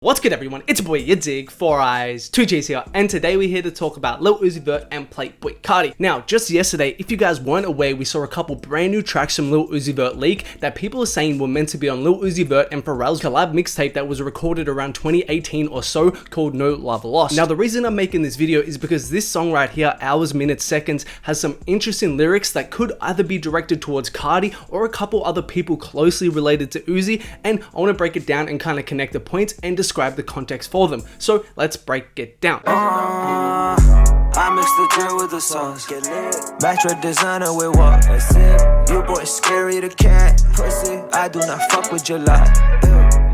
What's good everyone, it's your boy yadiiiigg, 4 eyes, 2 G's here, and today we're here to talk about Lil Uzi Vert and Playboi Carti. Now, just yesterday, if you guys weren't aware, we saw a couple brand new tracks from Lil Uzi Vert leak that people are saying were meant to be on Lil Uzi Vert and Pharrell's collab mixtape that was recorded around 2018 or so called LUV Lost. Now, the reason I'm making this video is because this song right here, Hours, Minutes, Seconds, has some interesting lyrics that could either be directed towards Carti or a couple other people closely related to Uzi, and I want to break it down and kind of connect the points and describe the context for them. So let's break it down. I mix the drill with the sauce. Get lit. Backtrack designer with what? That's it. You boy scary, the cat. Pussy. I do not fuck with your lot.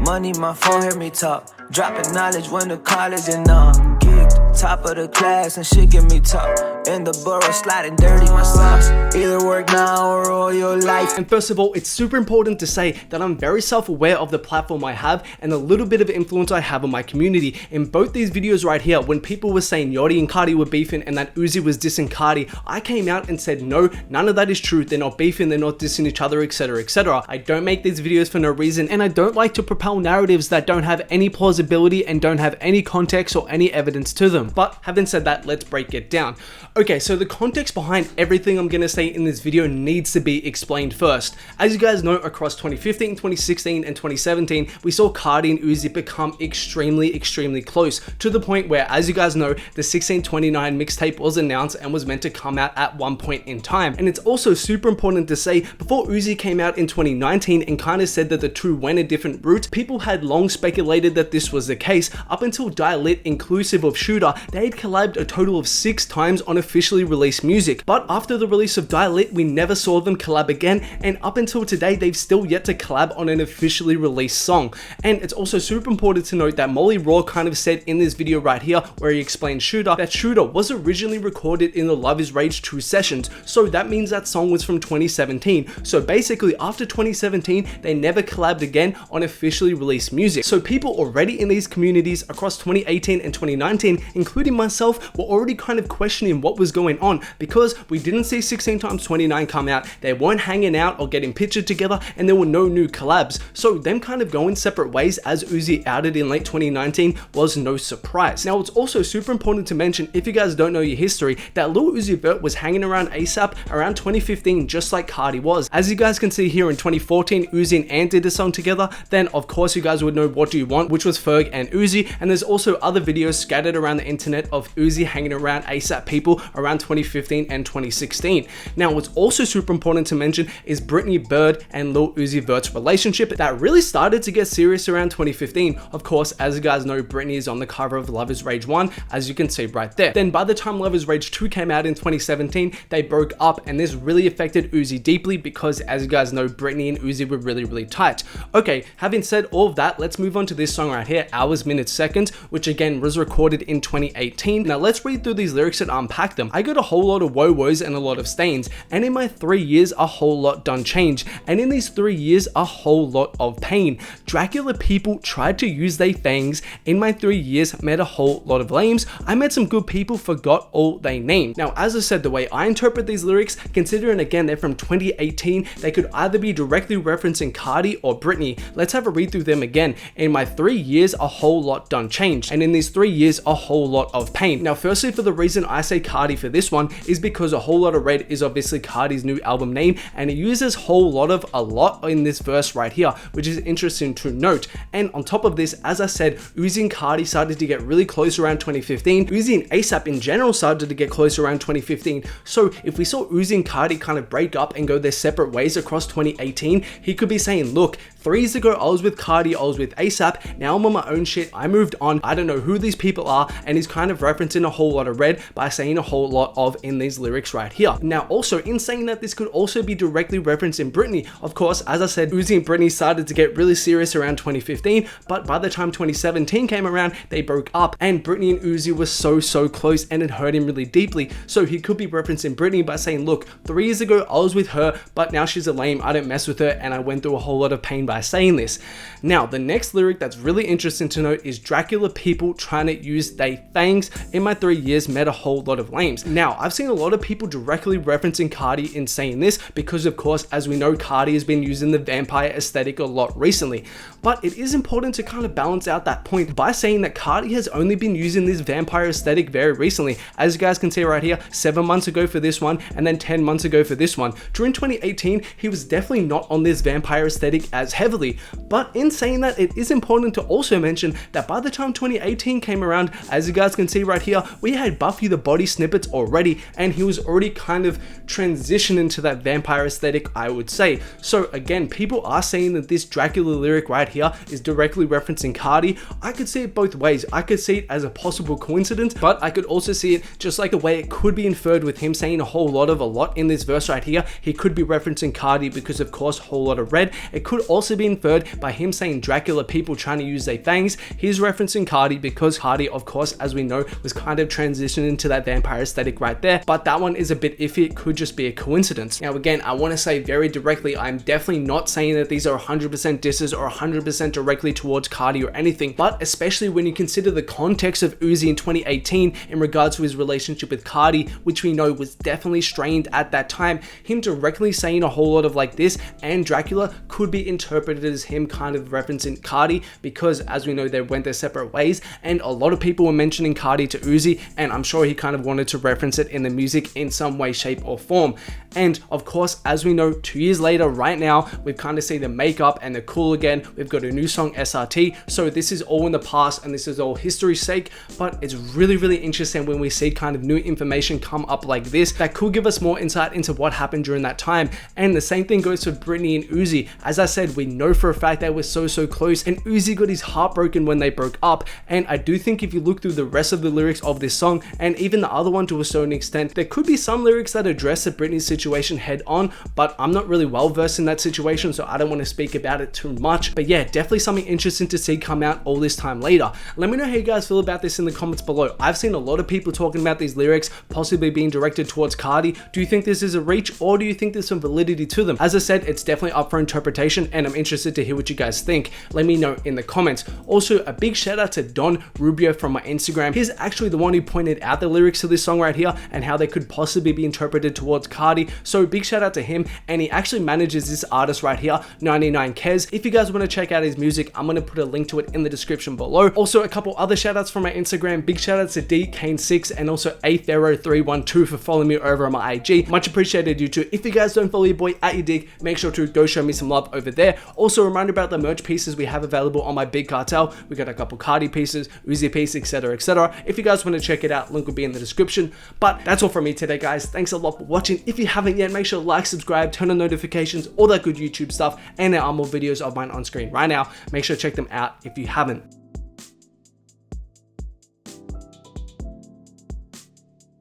Money, my phone, hear me talk. Dropping knowledge when the college and geeked. Top of the class and shit get me top. In the borough sliding dirty my socks. Either work now or all your life. And first of all, it's super important to say that I'm very self-aware of the platform I have and a little bit of influence I have on my community. In both these videos right here, when people were saying Yachty and Carti were beefing and that Uzi was dissing Carti, I came out and said no, none of that is true. They're not beefing, they're not dissing each other, etc, etc. I don't make these videos for no reason, and I don't like to propel narratives that don't have any plausibility and don't have any context or any evidence to them. But having said that, let's break it down. Okay, so the context behind everything I'm gonna say in this video needs to be explained first. As you guys know, across 2015, 2016, and 2017, we saw Carti and Uzi become extremely close, to the point where, as you guys know, the 1629 mixtape was announced and was meant to come out at one point in time. And it's also super important to say, before Uzi came out in 2019 and kind of said that the two went a different route, people had long speculated that this was the case. Up until DISSES, inclusive of Shooter, they had collabed a total of 6 times on officially released music. But after the release of DISSES, we never saw them collab again, and up until today, they've still yet to collab on an officially released song. And it's also super important to note that Molly Raw kind of said in this video right here, where he explained Shooter, that Shooter was originally recorded in the Love Is Rage 2 sessions, so that means that song was from 2017. So basically, after 2017, they never collabed again on officially released music. So people already in these communities across 2018 and 2019, including myself, were already kind of questioning what was going on, because we didn't see 16x29 come out, they weren't hanging out or getting pictured together, and there were no new collabs. So them kind of going separate ways as Uzi outed in late 2019 was no surprise. Now, it's also super important to mention, if you guys don't know your history, that Lil Uzi Vert was hanging around ASAP around 2015, just like Carti was. As you guys can see here, in 2014, Uzi and Ant did a song together. Then of course you guys would know What Do You Want, which was Ferg and Uzi, and there's also other videos scattered around the internet of Uzi hanging around ASAP people around 2015 and 2016. Now, what's also super important to mention is Brittnay Byrd and Lil Uzi Vert's relationship that really started to get serious around 2015. Of course, as you guys know, Brittany is on the cover of Love Is Rage 1, as you can see right there. Then by the time Love Is Rage 2 came out in 2017, they broke up, and this really affected Uzi deeply because, as you guys know, Brittany and Uzi were really tight. Okay, having said all of that, let's move on to this song right here, Hours, Minutes, Seconds, which again was recorded in 2018. Now let's read through these lyrics and unpack them. I got a whole lot of woes and a lot of stains, and in my 3 years a whole lot done change, and in these 3 years a whole lot of pain. Dracula people tried to use they fangs, in my 3 years met a whole lot of lames, I met some good people, forgot all they named. Now, as I said, the way I interpret these lyrics, considering again they're from 2018, they could either be directly referencing Carti or Brittany. Let's have a read through them again. In my 3 years a whole lot done changed, and in these 3 years a whole lot of pain. Now firstly, for the reason I say Carti for this one is because A Whole Lot of Red is obviously Carti's new album name, and it uses whole lot of a lot in this verse right here, which is interesting to note. And on top of this, as I said, Uzi and Carti started to get really close around 2015. Uzi and ASAP in general started to get close around 2015. So if we saw Uzi and Carti kind of break up and go their separate ways across 2018, he could be saying, look, 3 years ago I was with Carti, I was with ASAP, now I'm on my own shit, I moved on, I don't know who these people are, and he's kind of referencing A Whole Lot of Red by saying a whole lot of in these lyrics right here. Now also, in saying that, this could also be directly referencing Brittany. Of course, as I said, Uzi and Brittany started to get really serious around 2015, but by the time 2017 came around, they broke up, and Brittany and Uzi were so close, and it hurt him really deeply. So he could be referencing Brittany by saying, look, 3 years ago I was with her, but now she's a lame, I don't mess with her, and I went through a whole lot of pain by saying this. Now, the next lyric that's really interesting to note is Dracula people trying to use they fangs in my 3 years met a whole lot of lames. Now, I've seen a lot of people directly referencing Carti in saying this because, of course, as we know, Carti has been using the vampire aesthetic a lot recently. But it is important to kind of balance out that point by saying that Carti has only been using this vampire aesthetic very recently. As you guys can see right here, 7 months ago for this one, and then 10 months ago for this one. During 2018, he was definitely not on this vampire aesthetic as heavily. But in saying that, it is important to also mention that by the time 2018 came around, as you guys can see right here, we had Buffy the Body snippets already, and he was already kind of transitioning into that vampire aesthetic, I would say. So again, people are saying that this Dracula lyric right here is directly referencing Carti. I could see it both ways. I could see it as a possible coincidence, but I could also see it just like a way it could be inferred with him saying a lot in this verse right here. He could be referencing Carti because, of course, whole lot of red. It could also be inferred by him saying Dracula, people trying to use their fangs. He's referencing Carti because Carti, of course, as we know, was kind of transitioning into that vampire aesthetic right there. But that one is a bit iffy. It could just be a coincidence. Now, again, I want to say very directly, I'm definitely not saying that these are 100% disses or 100% directly towards Carti or anything, but especially when you consider the context of Uzi in 2018 in regards to his relationship with Carti, which we know was definitely strained at that time, him directly saying a whole lot of like this and Dracula could be interpreted as him kind of referencing Carti because, as we know, they went their separate ways, and a lot of people were mentioning Carti to Uzi, and I'm sure he kind of wanted to reference it in the music in some way, shape or form. And of course, as we know, 2 years later, right now, we've kind of seen the makeup and the cool again. We've got a new song, SRT. So this is all in the past and this is all history's sake, but it's really, really interesting when we see kind of new information come up like this that could give us more insight into what happened during that time. And the same thing goes for Brittany and Uzi. As I said, we know for a fact they were so close, and Uzi got his heart broken when they broke up. And I do think if you look through the rest of the lyrics of this song, and even the other one to a certain extent, there could be some lyrics that address the Britney situation head on, but I'm not really well versed in that situation, so I don't want to speak about it too much. But yeah, definitely something interesting to see come out all this time later. Let me know how you guys feel about this in the comments below. I've seen a lot of people talking about these lyrics possibly being directed towards Carti. Do you think this is a reach, or do you think there's some validity to them? As I said, it's definitely up for interpretation, and I'm interested to hear what you guys think. Let me know in the comments. Also, a big shout out to Don Rubio from my Instagram. He's actually the one who pointed out the lyrics to this song right here and how they could possibly be interpreted towards Carti. So big shout out to him, and he actually manages this artist right here, 99Kez. If you guys want to check out his music, I'm going to put a link to it in the description below. Also, a couple other shout outs from my Instagram. Big shout outs to DKane6 and also Athero312 for following me over on my IG. Much appreciated, you two. If you guys don't follow your boy at yadiiiigg, make sure to go show me some love over there. Also, a reminder about the merch pieces we have available on my Big Cartel. We got a couple Carti pieces, Uzi piece, etc, etc. If you guys want to check it out, link will be in the description. But that's all from me today, guys. Thanks a lot for watching. If you haven't yet, make sure to like, subscribe, turn on notifications, all that good YouTube stuff, and there are more videos of mine on screen right now. Make sure to check them out if you haven't.